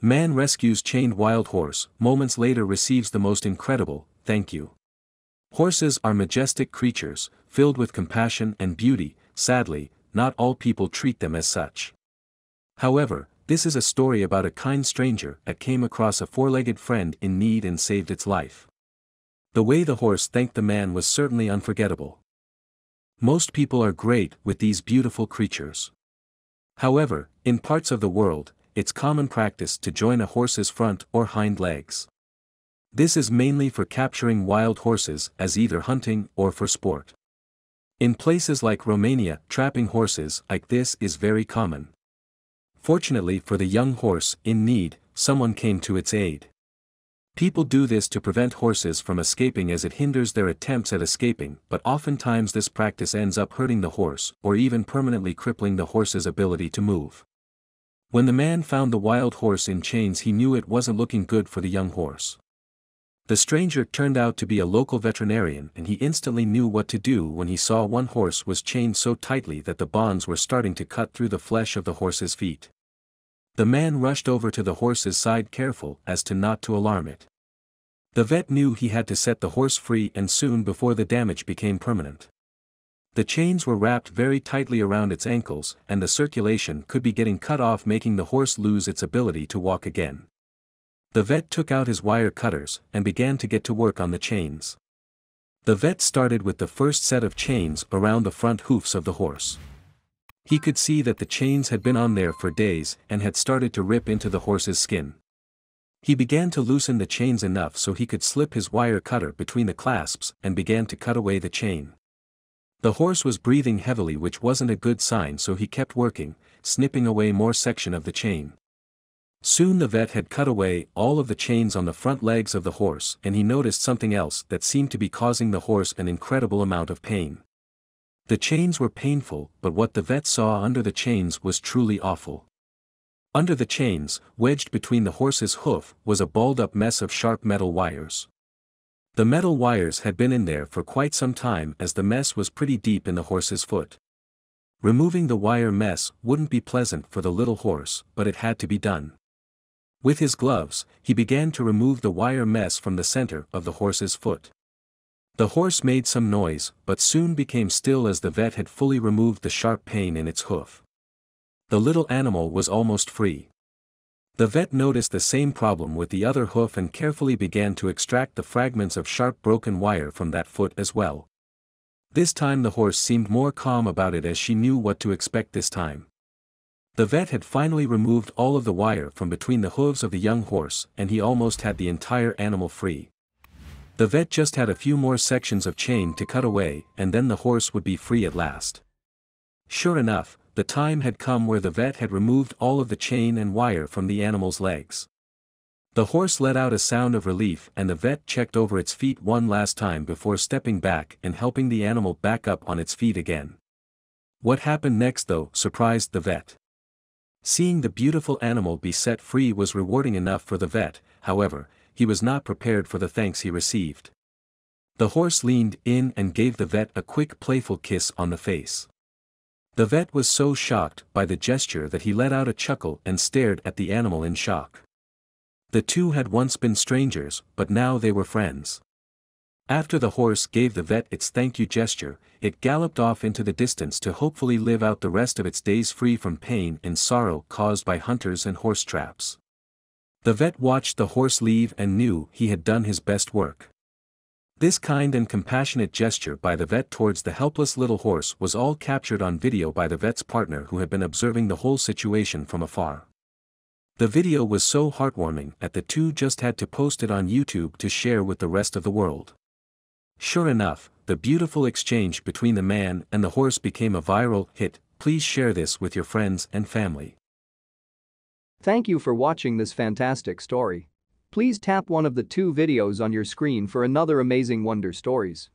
Man rescues chained wild horse, moments later receives the most incredible, thank you. Horses are majestic creatures, filled with compassion and beauty. Sadly, not all people treat them as such. However, this is a story about a kind stranger that came across a four-legged friend in need and saved its life. The way the horse thanked the man was certainly unforgettable. Most people are great with these beautiful creatures. However, in parts of the world, it's common practice to join a horse's front or hind legs. This is mainly for capturing wild horses as either hunting or for sport. In places like Romania, trapping horses like this is very common. Fortunately for the young horse in need, someone came to its aid. People do this to prevent horses from escaping as it hinders their attempts at escaping, but oftentimes this practice ends up hurting the horse or even permanently crippling the horse's ability to move. When the man found the wild horse in chains, he knew it wasn't looking good for the young horse. The stranger turned out to be a local veterinarian, and he instantly knew what to do when he saw one horse was chained so tightly that the bonds were starting to cut through the flesh of the horse's feet. The man rushed over to the horse's side, careful as to not to alarm it. The vet knew he had to set the horse free, and soon before the damage became permanent. The chains were wrapped very tightly around its ankles, and the circulation could be getting cut off, making the horse lose its ability to walk again. The vet took out his wire cutters and began to get to work on the chains. The vet started with the first set of chains around the front hoofs of the horse. He could see that the chains had been on there for days and had started to rip into the horse's skin. He began to loosen the chains enough so he could slip his wire cutter between the clasps and began to cut away the chain. The horse was breathing heavily, which wasn't a good sign, so he kept working, snipping away more section of the chain. Soon the vet had cut away all of the chains on the front legs of the horse, and he noticed something else that seemed to be causing the horse an incredible amount of pain. The chains were painful, but what the vet saw under the chains was truly awful. Under the chains, wedged between the horse's hoof, was a balled-up mess of sharp metal wires. The metal wires had been in there for quite some time, as the mess was pretty deep in the horse's foot. Removing the wire mess wouldn't be pleasant for the little horse, but it had to be done. With his gloves, he began to remove the wire mess from the center of the horse's foot. The horse made some noise, but soon became still as the vet had fully removed the sharp pain in its hoof. The little animal was almost free. The vet noticed the same problem with the other hoof and carefully began to extract the fragments of sharp broken wire from that foot as well. This time the horse seemed more calm about it, as she knew what to expect this time. The vet had finally removed all of the wire from between the hooves of the young horse, and he almost had the entire animal free. The vet just had a few more sections of chain to cut away, and then the horse would be free at last. Sure enough, the time had come where the vet had removed all of the chain and wire from the animal's legs. The horse let out a sound of relief, and the vet checked over its feet one last time before stepping back and helping the animal back up on its feet again. What happened next, though, surprised the vet. Seeing the beautiful animal be set free was rewarding enough for the vet. However, he was not prepared for the thanks he received. The horse leaned in and gave the vet a quick, playful kiss on the face. The vet was so shocked by the gesture that he let out a chuckle and stared at the animal in shock. The two had once been strangers, but now they were friends. After the horse gave the vet its thank you gesture, it galloped off into the distance to hopefully live out the rest of its days free from pain and sorrow caused by hunters and horse traps. The vet watched the horse leave and knew he had done his best work. This kind and compassionate gesture by the vet towards the helpless little horse was all captured on video by the vet's partner, who had been observing the whole situation from afar. The video was so heartwarming that the two just had to post it on YouTube to share with the rest of the world. Sure enough, the beautiful exchange between the man and the horse became a viral hit. Please share this with your friends and family. Thank you for watching this fantastic story. Please tap one of the two videos on your screen for another amazing wonder stories.